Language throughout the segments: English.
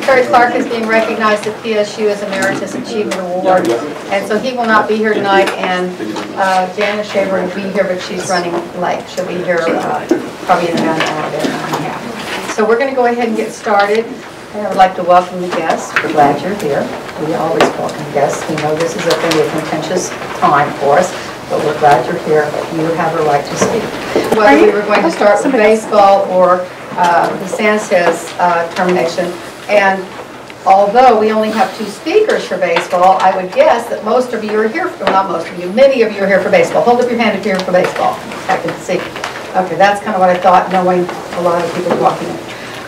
Terry Clark is being recognized at PSU as Emeritus Achievement Award, and so he will not be here tonight, and Janice Shaver will be here, but she's running late. She'll be here probably in about an hour and a half. So we're going to go ahead and get started. And I would like to welcome the guests. We're glad you're here. We always welcome guests. We know this is going to be a contentious time for us, but we're glad you're here. You have a right to speak. Whether we were going to start with baseball or the Sanchez termination, and although we only have 2 speakers for baseball, I would guess that most of you are here, well, not most of you, many of you are here for baseball. Hold up your hand if you're here for baseball. I can see. Okay, that's kind of what I thought, knowing a lot of people walking in.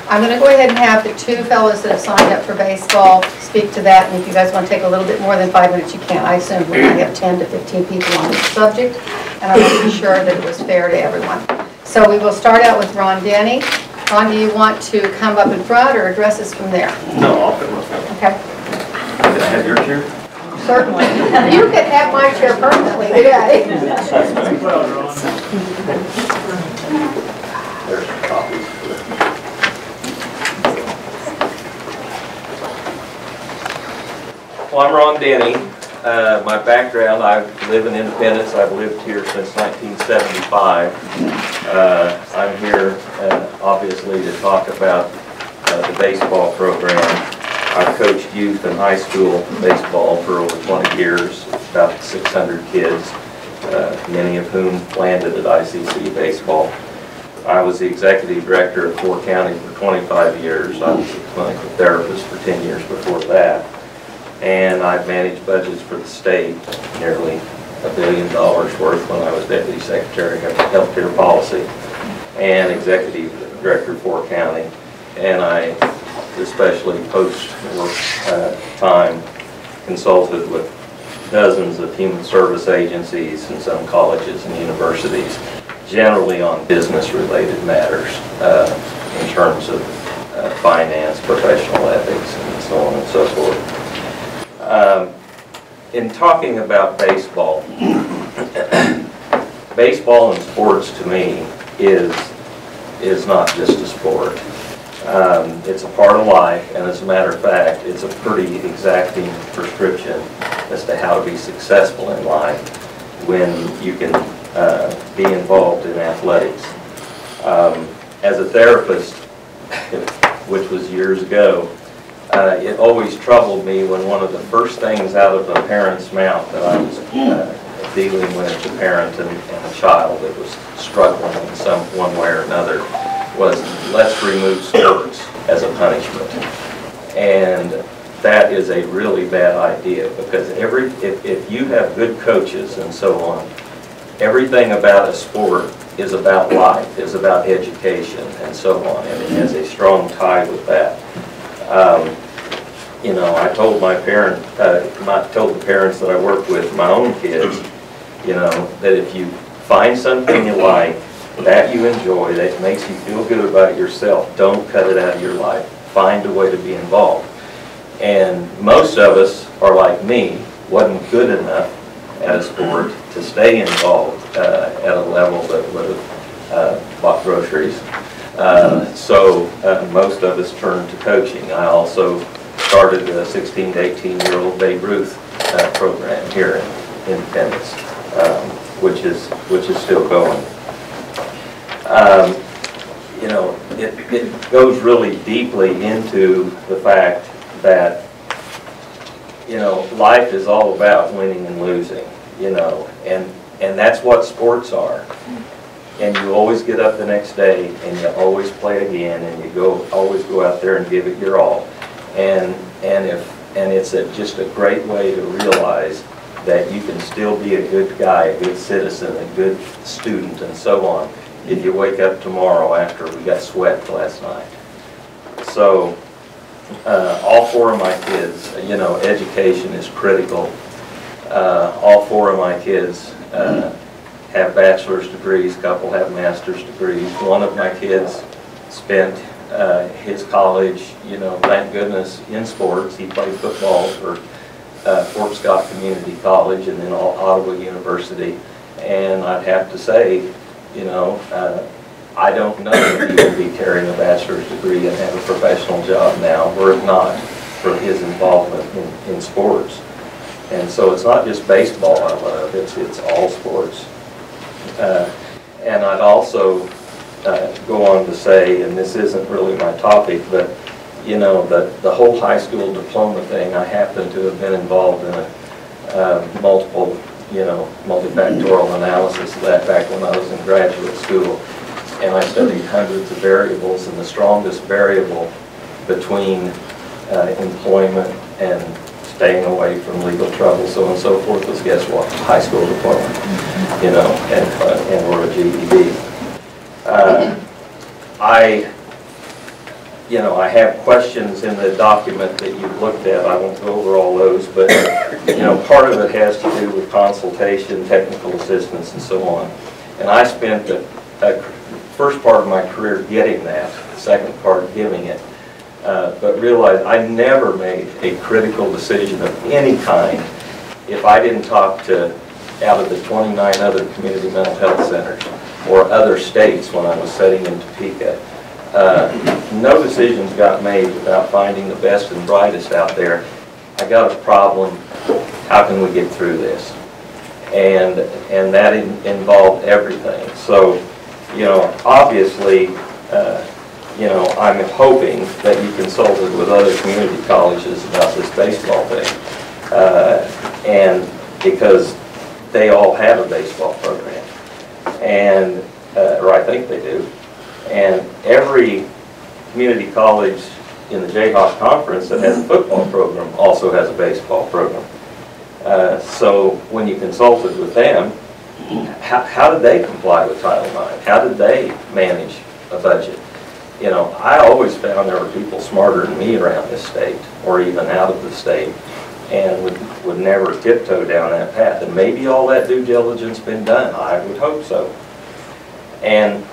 I'm going to go ahead and have the 2 fellows that have signed up for baseball speak to that, and if you guys want to take a little bit more than 5 minutes, you can. I assume we're going to have 10 to 15 people on this subject, and I want to be sure that it was fair to everyone. So we will start out with Ron Denny. Ron, do you want to come up in front or address us from there? No, I'll come up. Okay. Can I have your chair? Certainly. You can have my chair permanently today. There's some copies. Well, I'm Ron Denny. My background, I live in Independence. I've lived here since 1975. I'm here obviously to talk about the baseball program. I've coached youth and high school baseball for over 20 years, about 600 kids, many of whom landed at ICC baseball. I was the executive director of 4 County for 25 years. I was a clinical therapist for 10 years before that. And I've managed budgets for the state, nearly $1 billion worth when I was Deputy Secretary of Healthcare Policy and Executive Director of 4 County. And I, especially post-work time, consulted with dozens of human service agencies and some colleges and universities, generally on business-related matters in terms of finance, professional ethics, and so on and so forth. In talking about baseball, baseball and sports to me is not just a sport. It's a part of life, and as a matter of fact, it's a pretty exacting prescription as to how to be successful in life when you can be involved in athletics. As a therapist, which was years ago, it always troubled me when one of the first things out of a parent's mouth that I was dealing with, a parent and a child that was struggling in some one way or another, was let's remove sports as a punishment. And that is a really bad idea, because if you have good coaches and so on, everything about a sport is about life, is about education and so on, and it has a strong tie with that. You know, I told my told the parents that I work with, my own kids, you know, that if you find something you like, that you enjoy, that makes you feel good about yourself, don't cut it out of your life. Find a way to be involved. And most of us are like me, wasn't good enough at a sport to stay involved at a level that would have bought groceries. So most of us turned to coaching. I also started a 16 to 18-year-old Babe Ruth program here in Independence, which is still going. You know, it goes really deeply into the fact that, you know, life is all about winning and losing, you know, and that's what sports are. And you always get up the next day and you always play again, and you always go out there and give it your all. And it's just a great way to realize that you can still be a good guy, a good citizen, a good student, and so on, if you wake up tomorrow after we got swept last night. So all 4 of my kids, you know, education is critical. All 4 of my kids have bachelor's degrees, a couple have master's degrees. One of my kids spent his college, you know, thank goodness, in sports. He played football for Fort Scott Community College and then Ottawa University. And I'd have to say, you know, I don't know if he will be carrying a bachelor's degree and have a professional job now, were it not for his involvement in sports. And so it's not just baseball I love, it's all sports. And I'd also go on to say, and this isn't really my topic, but you know, the whole high school diploma thing, I happen to have been involved in a multifactorial analysis of that back when I was in graduate school. And I studied hundreds of variables, and the strongest variable between employment and staying away from legal trouble, so on and so forth, was, guess what? High school diploma, you know, and or a GED. I have questions in the document that you've looked at. I won't go over all those, but you know, part of it has to do with consultation, technical assistance, and so on. And I spent the first part of my career getting that, the second part giving it, but realized I never made a critical decision of any kind if I didn't talk to, out of the 29 other community mental health centers or other states when I was setting in Topeka. No decisions got made without finding the best and brightest out there. I got a problem, how can we get through this? And that involved everything. So, you know, obviously, you know, I'm hoping that you consulted with other community colleges about this baseball thing. And because they all have a baseball program, and or I think they do. And every community college in the Jayhawk Conference that has a football program also has a baseball program. So when you consulted with them, how did they comply with Title IX? How did they manage a budget? You know, I always found there were people smarter than me around this state, or even out of the state, and would never tiptoe down that path. And maybe all that due diligence been done. I would hope so. And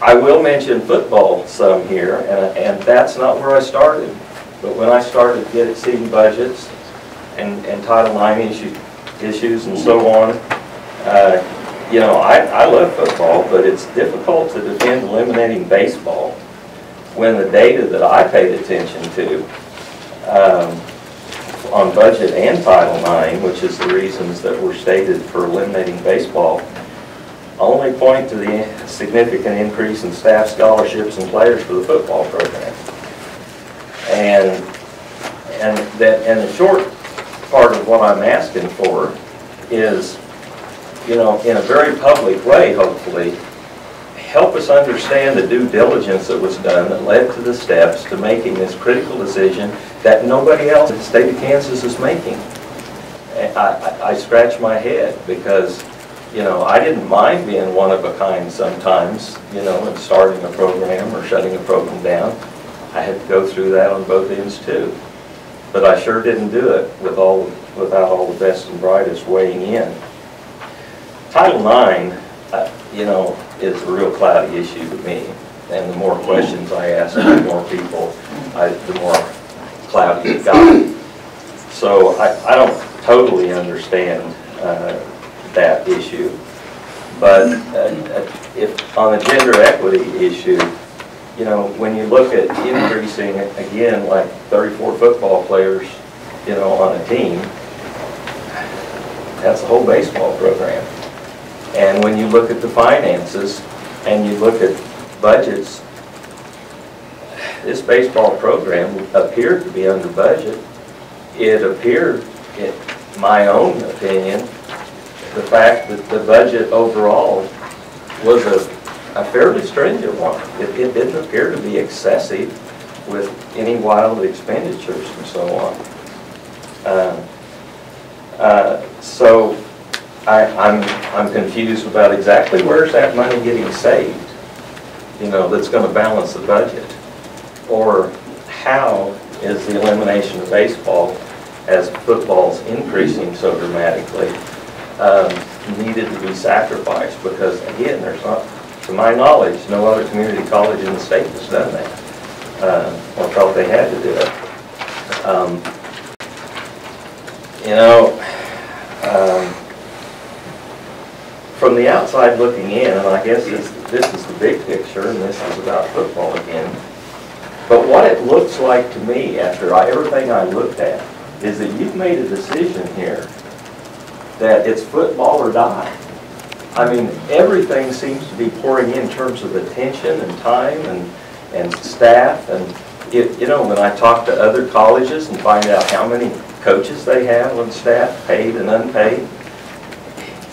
I will mention football some here, and that's not where I started. But when I started seeing budgets and Title IX issues and so on, you know, I love football, but it's difficult to defend eliminating baseball when the data that I paid attention to on budget and Title IX, which is the reasons that were stated for eliminating baseball, only point to the significant increase in staff scholarships and players for the football program. And the short part of what I'm asking for is, you know, in a very public way, hopefully, help us understand the due diligence that was done that led to the steps to making this critical decision that nobody else in the state of Kansas is making. And I scratch my head because, you know, I didn't mind being one of a kind sometimes, you know, and starting a program or shutting a program down. I had to go through that on both ends too. But I sure didn't do it without all the best and brightest weighing in. Title IX, you know, is a real cloudy issue to me. And the more questions I ask, the more people, the more cloudy it got. So I don't totally understand that issue. But if on the gender equity issue, you know, when you look at increasing, again, like 34 football players, you know, on a team, that's the whole baseball program. And when you look at the finances and you look at budgets, this baseball program appeared to be under budget. It appeared, in my own opinion, the fact that the budget overall was a fairly stringent one. It didn't appear to be excessive with any wild expenditures and so on. So I'm confused about exactly where's that money getting saved, you know, that's going to balance the budget, or how is the elimination of baseball, as football's increasing so dramatically, needed to be sacrificed, because again, there's not, to my knowledge, no other community college in the state has done that, or felt they had to do it. You know, from the outside looking in, and I guess this is the big picture, and this is about football again. But what it looks like to me, after everything I looked at, is that you've made a decision here that it's football or die. I mean, everything seems to be pouring in terms of attention and time and staff. And, you know, when I talk to other colleges and find out how many coaches they have on staff, paid and unpaid,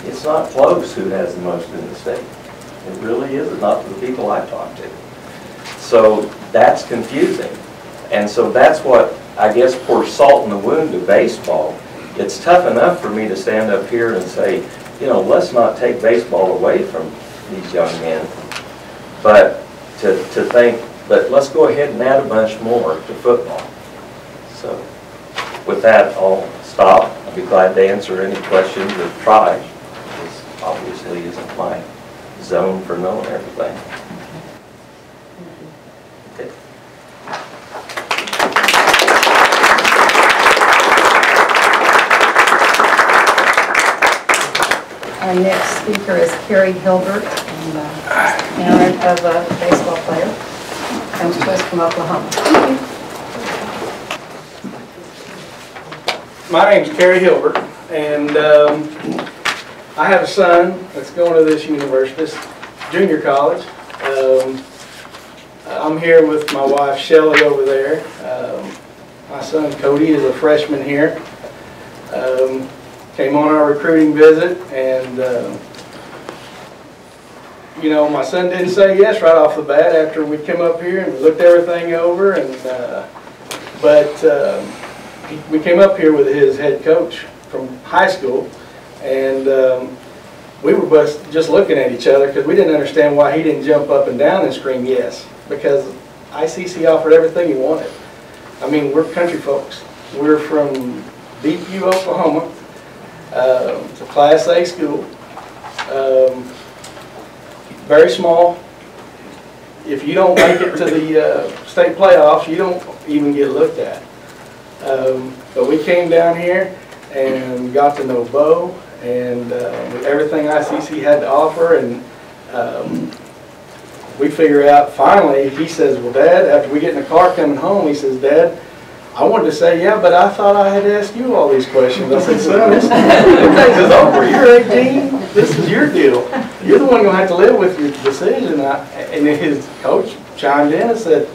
it's not close who has the most in the state. It really isn't, not to the people I talk to. So that's confusing. And so that's what, I guess, pours salt in the wound of baseball. It's tough enough for me to stand up here and say, you know, let's not take baseball away from these young men. But to think, but let's go ahead and add a bunch more to football. So with that, I'll stop. I'll be glad to answer any questions or try. This obviously isn't my zone for knowing everything. Okay. Our next speaker is Carrie Hilbert, parent of a baseball player. Comes to us from Oklahoma. My name's Carrie Hilbert, and I have a son that's going to this university, this junior college. I'm here with my wife Shelley over there. My son Cody is a freshman here. Came on our recruiting visit, and you know, my son didn't say yes right off the bat after we came up here and we looked everything over, and we came up here with his head coach from high school, and we were just looking at each other because we didn't understand why he didn't jump up and down and scream yes, because ICC offered everything he wanted. I mean, we're country folks. We're from Deepview, Oklahoma. It's a Class A school. Very small. If you don't make it to the state playoffs, you don't even get looked at. But we came down here and got to know Bo and everything ICC had to offer, and we figure out finally, he says, well, Dad, after we get in the car coming home, he says, Dad, I wanted to say, yeah, but I thought I had to ask you all these questions. I said, son, this is over. You're 18. This is your deal. You're the one going to have to live with your decision. And his coach chimed in and said,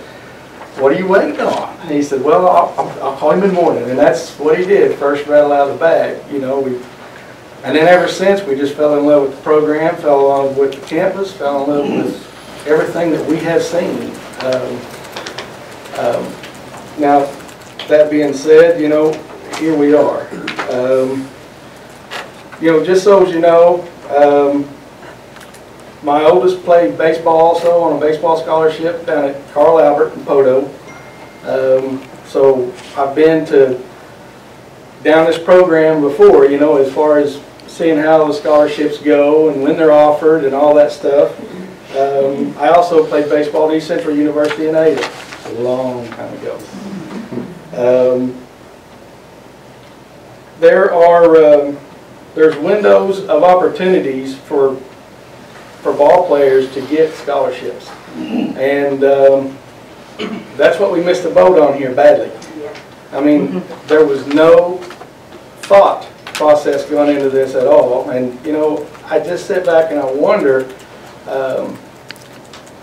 what are you waiting on? And he said, well, I'll call him in the morning. And that's what he did, first rattle out of the bag. You know, and then ever since, we just fell in love with the program, fell in love with the campus, fell in love with everything that we have seen. Now, that being said, you know, here we are. You know, just so as you know, my oldest played baseball also on a baseball scholarship down at Carl Albert in Poto. So I've been down this program before, you know, as far as seeing how the scholarships go and when they're offered and all that stuff. I also played baseball at East Central University in Ada a long time ago. There's windows of opportunities for ball players to get scholarships, and that's what we missed the boat on here badly. I mean, there was no thought process going into this at all, and you know, I just sit back and I wonder,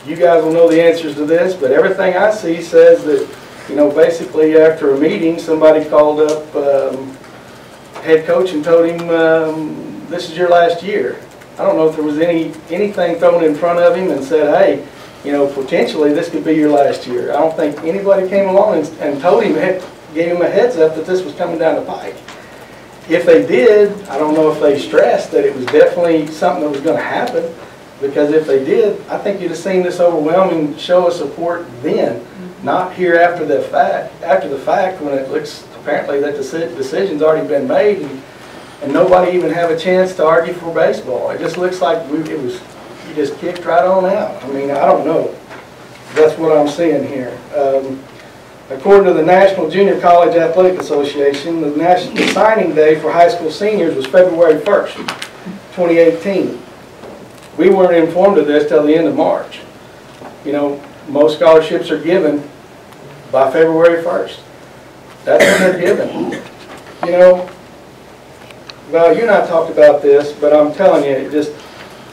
you guys will know the answers to this, but everything I see says that, you know, basically after a meeting, somebody called up head coach and told him, this is your last year. I don't know if there was anything thrown in front of him and said, hey, you know, potentially this could be your last year. I don't think anybody came along and told him, gave him a heads up that this was coming down the pike. If they did, I don't know if they stressed that it was definitely something that was going to happen, because if they did, I think you'd have seen this overwhelming show of support then. Not here after the fact when it looks apparently that the decision's already been made and nobody even have a chance to argue for baseball. It just looks like you just kicked right on out. I mean, I don't know. That's what I'm seeing here. According to the National Junior College Athletic Association, the signing day for high school seniors was February 1st, 2018. we weren't informed of this till the end of March. You know, most scholarships are given by February 1st. That's when they're given. You know, well, you and I talked about this, but I'm telling you, it just,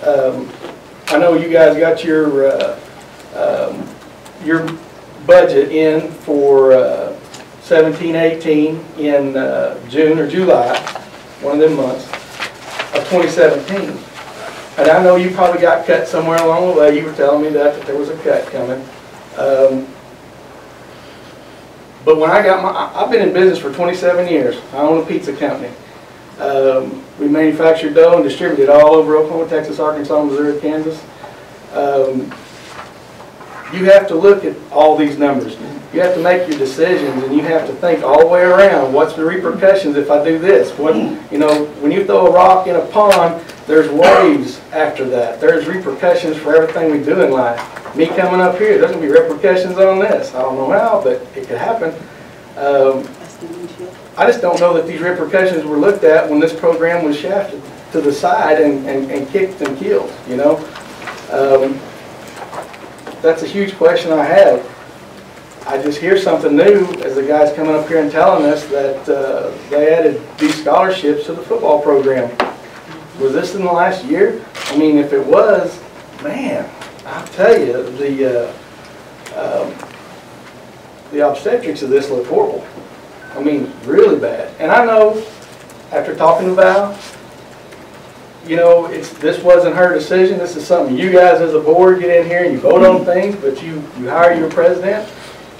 I know you guys got your budget in for 17-18 in June or July, one of them months, of 2017. And I know you probably got cut somewhere along the way. You were telling me that there was a cut coming. But when I got I've been in business for 27 years. I own a pizza company. We manufacture dough and distribute it all over Oklahoma, Texas, Arkansas, Missouri, Kansas. You have to look at all these numbers. You have to make your decisions, and you have to think all the way around. What's the repercussions if I do this? What, you know, when you throw a rock in a pond, there's waves after that. There's repercussions for everything we do in life. Me coming up here, there's going to be repercussions on this. I don't know how, but it could happen. I just don't know that these repercussions were looked at when this program was shafted to the side and kicked and killed, you know. That's a huge question I have. I just hear something new as the guys coming up here and telling us that they added these scholarships to the football program. Was this in the last year? I mean, if it was, man, I'll tell you, the obstetrics of this look horrible. I mean, really bad. And I know, after talking to Val, you know, this wasn't her decision. This is something you guys as a board get in here and you vote on things, but you hire your president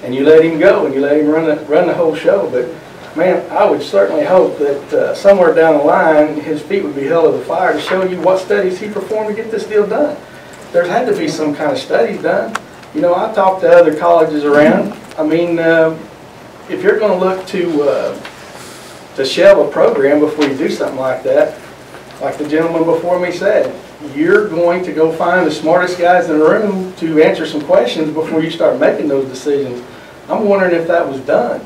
and you let him go and you let him run the whole show. But man, I would certainly hope that somewhere down the line his feet would be held to the fire to show you what studies he performed to get this deal done. There's had to be some kind of studies done. You know, I talked to other colleges around. I mean, if you're going to look to shelve a program before you do something like that, like the gentleman before me said, you're going to go find the smartest guys in the room to answer some questions before you start making those decisions. I'm wondering if that was done.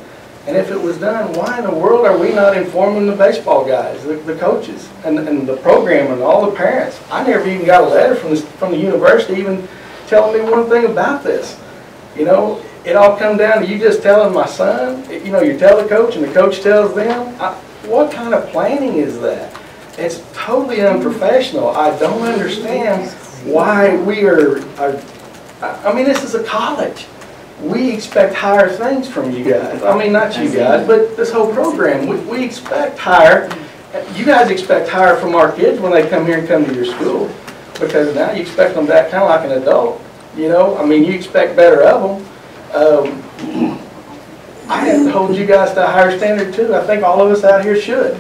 And if it was done, why in the world are we not informing the baseball guys, the coaches, and the program and all the parents? I never even got a letter from the university even telling me one thing about this. You know, it all comes down to you just telling my son, you know, you tell the coach and the coach tells them. What kind of planning is that? It's totally unprofessional. I don't understand why we are, I mean, this is a college. We expect higher things from you guys. I mean, not you guys, but this whole program. We expect higher. You guys expect higher from our kids when they come here and come to your school, because now you expect them to act kind of like an adult. You know, I mean, you expect better of them. I have to hold you guys to a higher standard too. I think all of us out here should.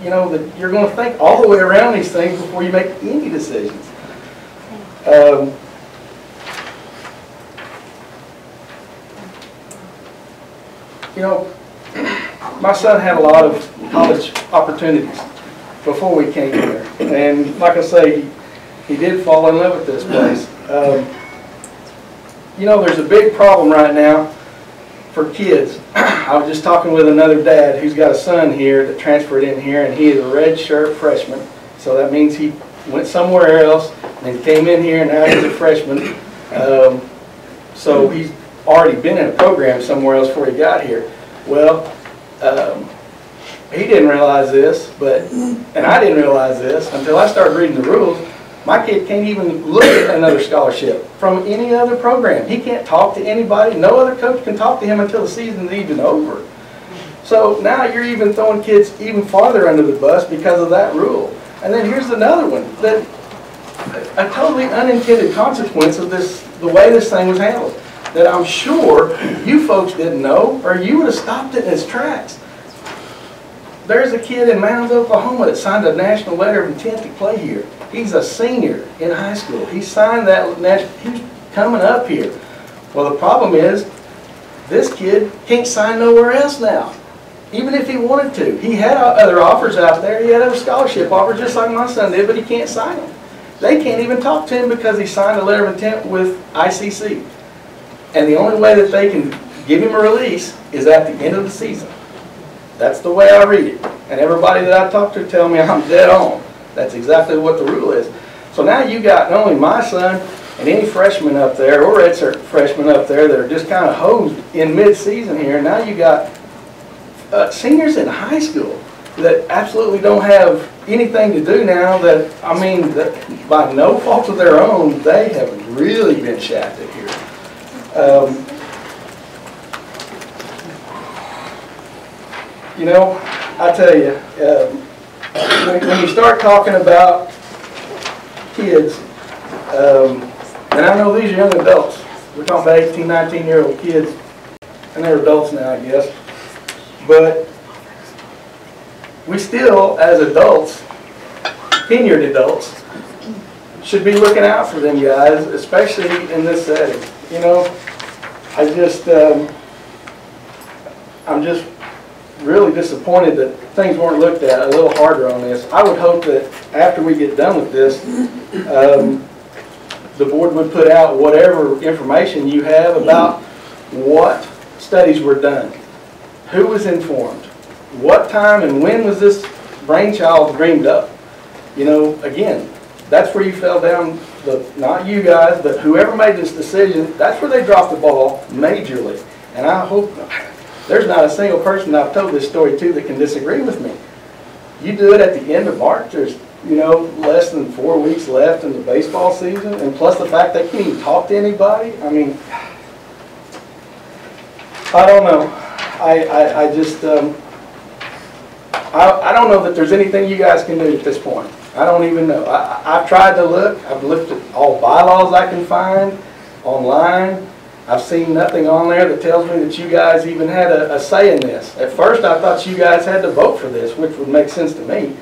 You know, that you're going to think all the way around these things before you make any decisions. You know, my son had a lot of college opportunities before we came here. And like I say, he did fall in love with this place. You know, there's a big problem right now for kids. I was just talking with another dad who's got a son here that transferred in here, and he is a red shirt freshman. So that means he went somewhere else and came in here, and now he's a freshman. So he's already been in a program somewhere else before he got here. Well, he didn't realize this, and I didn't realize this until I started reading the rules. My kid can't even look at another scholarship from any other program. He can't talk to anybody. No other coach can talk to him until the season's even over. So now you're even throwing kids even farther under the bus because of that rule. And then here's another one, that a totally unintended consequence of this, the way this thing was handled, that I'm sure you folks didn't know, or you would have stopped it in its tracks. There's a kid in Mounds, Oklahoma that signed a national letter of intent to play here. He's a senior in high school. He signed that, he's coming up here. Well, the problem is, this kid can't sign nowhere else now, even if he wanted to. He had other offers out there. He had other scholarship offers, just like my son did, but he can't sign them. They can't even talk to him because he signed a letter of intent with ICC. And the only way that they can give him a release is at the end of the season. That's the way I read it. And everybody that I talk to tell me I'm dead on. That's exactly what the rule is. So now you got not only my son and any freshmen up there or red shirt freshmen up there that are just kind of hosed in mid-season here. Now you got seniors in high school that absolutely don't have anything to do now that, I mean, that by no fault of their own, they have really been shafted here. You know, I tell you, when you start talking about kids, and I know these are young adults, we're talking about 18, 19-year-old kids, and they're adults now, I guess, but we still, as adults, tenured adults, should be looking out for them guys, especially in this setting. You know, I'm just really disappointed that things weren't looked at a little harder on this. I would hope that after we get done with this, the board would put out whatever information you have about what studies were done, who was informed, what time and when was this brainchild dreamed up. You know, again, that's where you fell down, not you guys, but whoever made this decision, that's where they dropped the ball majorly. And I hope there's not a single person I've told this story to that can disagree with me. You do it at the end of March, there's, you know, less than 4 weeks left in the baseball season, and plus the fact they can't even talk to anybody. I mean, I don't know. I just, I don't know that there's anything you guys can do at this point. I don't even know. I've tried to look. I've looked at all bylaws I can find online. I've seen nothing on there that tells me that you guys even had a say in this. At first I thought you guys had to vote for this, which would make sense to me,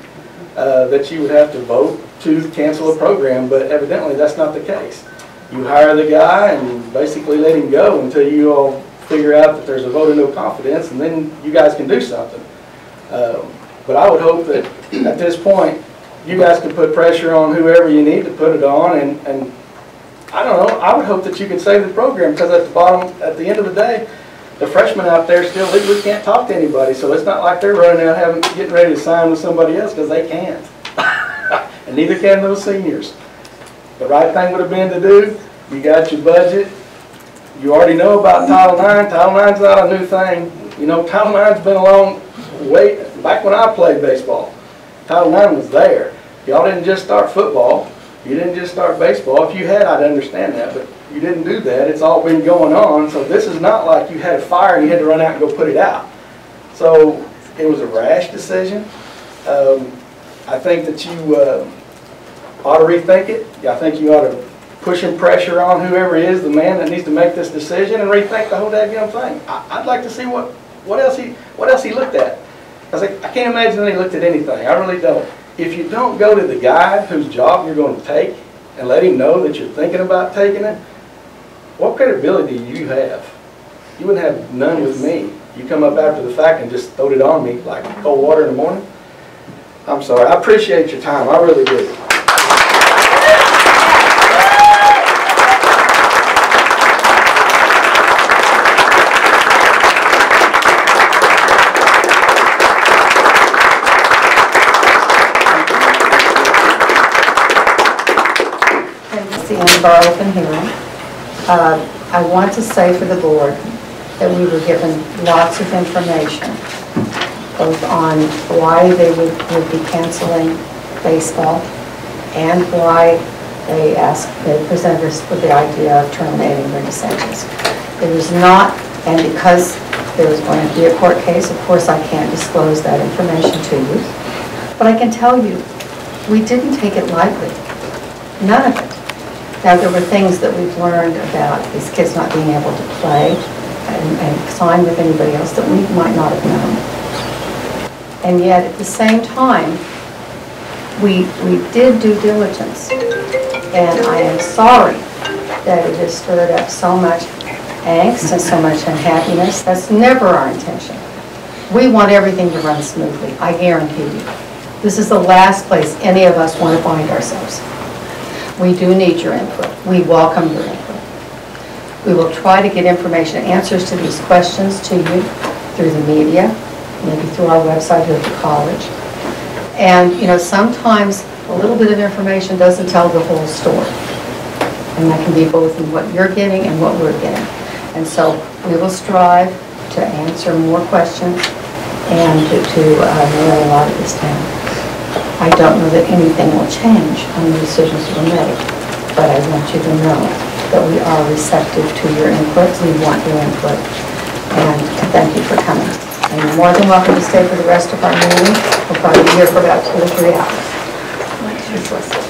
that you would have to vote to cancel a program, but evidently that's not the case. You hire the guy and basically let him go until you all figure out that there's a vote of no confidence, and then you guys can do something. But I would hope that at this point you guys could put pressure on whoever you need to put it on, and I don't know, I would hope that you could save the program, because at the end of the day, the freshmen out there still legally can't talk to anybody, so it's not like they're running out getting ready to sign with somebody else, because they can't. And neither can those seniors. The right thing would have been to do, you got your budget, you already know about Title IX. Title IX's not a new thing. You know, Title IX's been along way back when I played baseball. Title IX was there. Y'all didn't just start football. You didn't just start baseball. If you had, I'd understand that, but you didn't do that. It's all been going on, so this is not like you had a fire and you had to run out and go put it out. So it was a rash decision. I think that you ought to rethink it. I think you ought to put some pressure on whoever is the man that needs to make this decision and rethink the whole damn thing. I'd like to see what else he looked at. I can't imagine that he looked at anything. I really don't. If you don't go to the guy whose job you're going to take and let him know that you're thinking about taking it, what credibility do you have? You wouldn't have none with me. You come up after the fact and just throw it on me like cold water in the morning. I'm sorry. I appreciate your time. I really do. Of our open hearing. I want to say for the board that we were given lots of information, both on why they would be canceling baseball and why they presented us with the idea of terminating their decisions. It was not, and because there was going to be a court case, of course I can't disclose that information to you, but I can tell you we didn't take it lightly. None of it. Now, there were things that we've learned about these kids not being able to play and sign with anybody else that we might not have known. And yet, at the same time, we did due diligence. And I am sorry that it has stirred up so much angst and so much unhappiness. That's never our intention. We want everything to run smoothly, I guarantee you. This is the last place any of us want to find ourselves. We do need your input. We welcome your input. We will try to get information, answers to these questions to you through the media, maybe through our website here at the college. And, you know, sometimes a little bit of information doesn't tell the whole story. And that can be both in what you're getting and what we're getting. And so we will strive to answer more questions and to narrow a lot of this down. I don't know that anything will change on the decisions that were made, but I want you to know that we are receptive to your input. We want your input. And thank you for coming. And you're more than welcome to stay for the rest of our meeting. We'll probably be here for about 2 or 3 hours. Just listen.